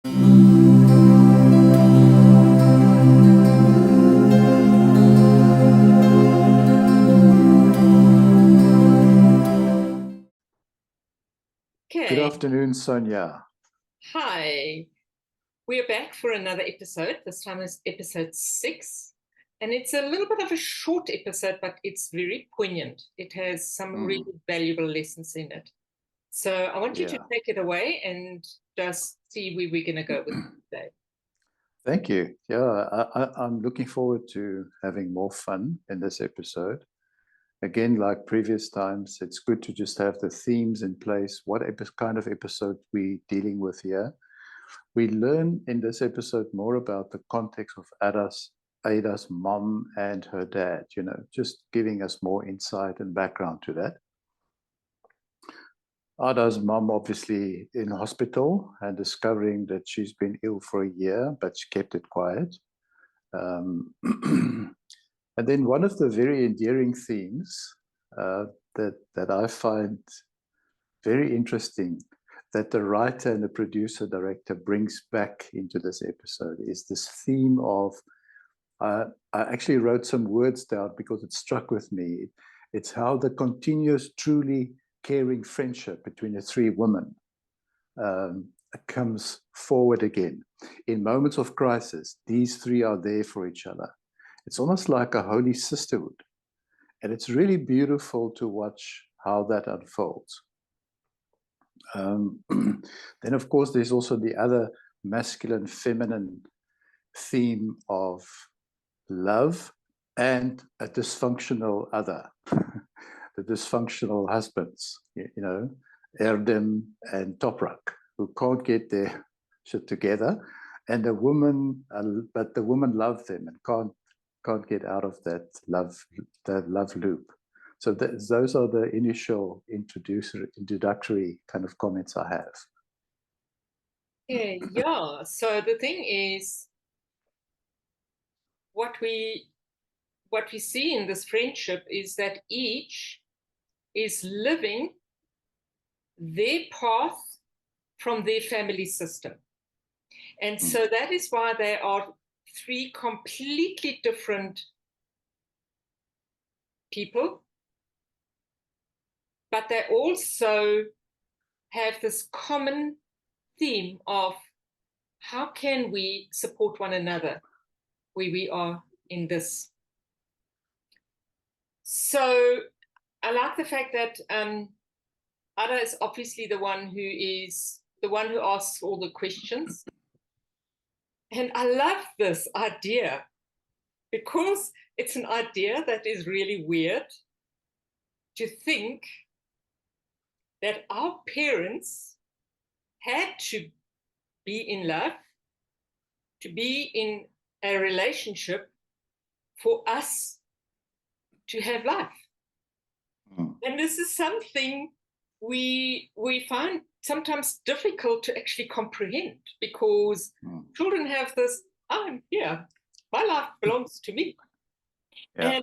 Good afternoon, Sonja. Hi. We're back for another episode. This time is episode 6. And it's a little bit of a short episode, but it's very poignant. It has some really valuable lessons in it. So I want you to take it away and just see where we're going to go with it today. Thank you. Yeah, I'm looking forward to having more fun in this episode. Again, like previous times, it's good to just have the themes in place. What kind of episode we're dealing with here? We learn in this episode more about the context of Ada's mom and her dad, just giving us more insight and background to that. Ada's mom obviously in hospital and discovering that she's been ill for a year, but she kept it quiet. And then one of the very endearing themes that I find very interesting that the writer and the producer director brings back into this episode is this theme of, I actually wrote some words down because it struck with me. It's how the continuous, truly caring friendship between the 3 women comes forward again. In moments of crisis, these 3 are there for each other. It's almost like a holy sisterhood. And it's really beautiful to watch how that unfolds. Then, of course, there's also the other masculine, feminine theme of love and a dysfunctional other, the dysfunctional husbands, Erdem and Toprak, who can't get their shit together. And the woman, but the woman loves them and can't get out of that love loop. So those are the initial introductory kind of comments I have. Yeah. So the thing is, what we see in this friendship is that each is living their path from their family system. And so that is why there are 3 completely different people, but they also have this common theme of how can we support one another where we are in this. So I like the fact that Ada is obviously the one who asks all the questions. And I love this idea because it's an idea that is really weird to think that our parents had to be in love, to be in a relationship for us to have life. And this is something we find sometimes difficult to actually comprehend because children have this, I'm here, my life belongs to me. Yeah.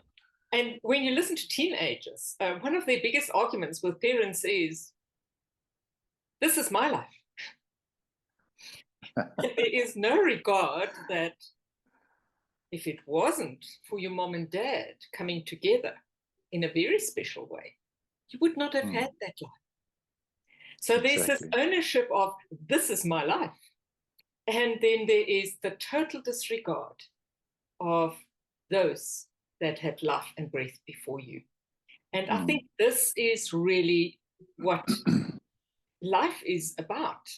And when you listen to teenagers, one of their biggest arguments with parents is, this is my life. There is no regard that if it wasn't for your mom and dad coming together in a very special way, you would not have had that life. So there's this ownership of, this is my life. And then there is the total disregard of those that had life and breath before you. And I think this is really what life is about.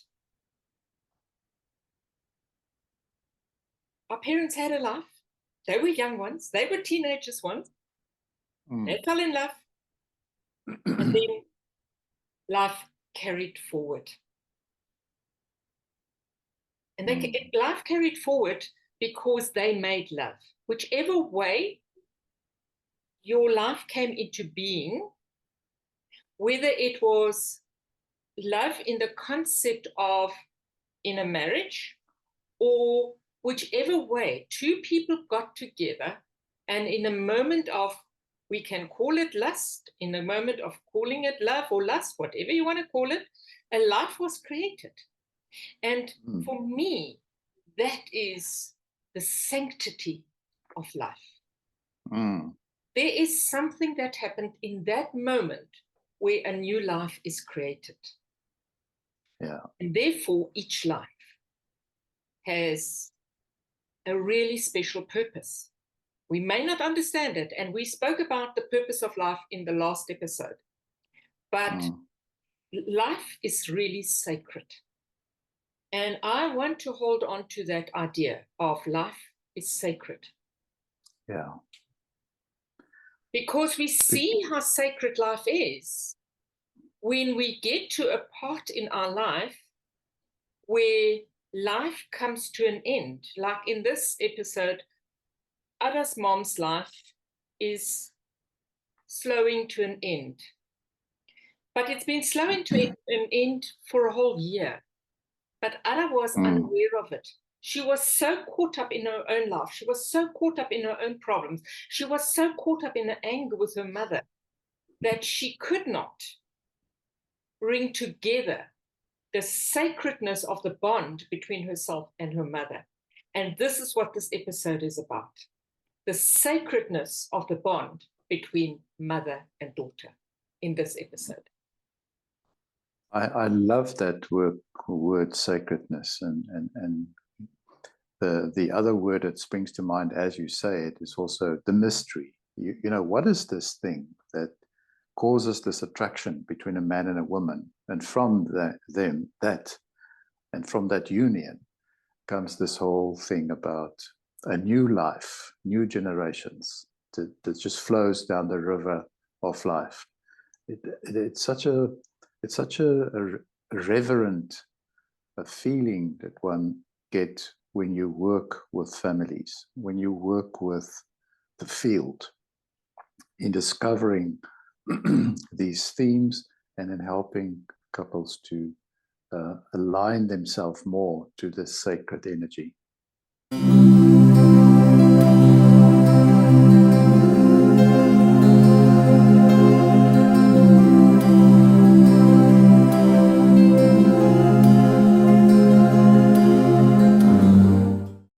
Our parents had a life. They were young ones. They were teenagers once. They fell in love. And then life carried forward. And life carried forward because they made love. Whichever way your life came into being, whether it was love in the concept of in a marriage, or whichever way 2 people got together, and in a moment of, we can call it lust, in a moment of calling it love or lust, whatever you want to call it, a life was created. And for me, that is the sanctity of life. There is something that happened in that moment where a new life is created. Yeah. And therefore, each life has a really special purpose. We may not understand it, and we spoke about the purpose of life in the last episode, but life is really sacred. And I want to hold on to that idea of life is sacred. Yeah. Because we see how sacred life is when we get to a part in our life where life comes to an end. Like in this episode, Ada's mom's life is slowing to an end. But it's been slowing to an end for a whole year. But Ada was unaware of it. She was so caught up in her own life. She was so caught up in her own problems. She was so caught up in her anger with her mother that she could not bring together the sacredness of the bond between herself and her mother. And this is what this episode is about. The sacredness of the bond between mother and daughter in this episode. I love that word sacredness, and the other word that springs to mind as you say it is also the mystery. You know, what is this thing that causes this attraction between a man and a woman, and from from that union comes this whole thing about a new life, new generations that just flows down the river of life. It's such a reverent feeling that one gets when you work with families, when you work with the field, in discovering these themes and in helping couples to align themselves more to this sacred energy.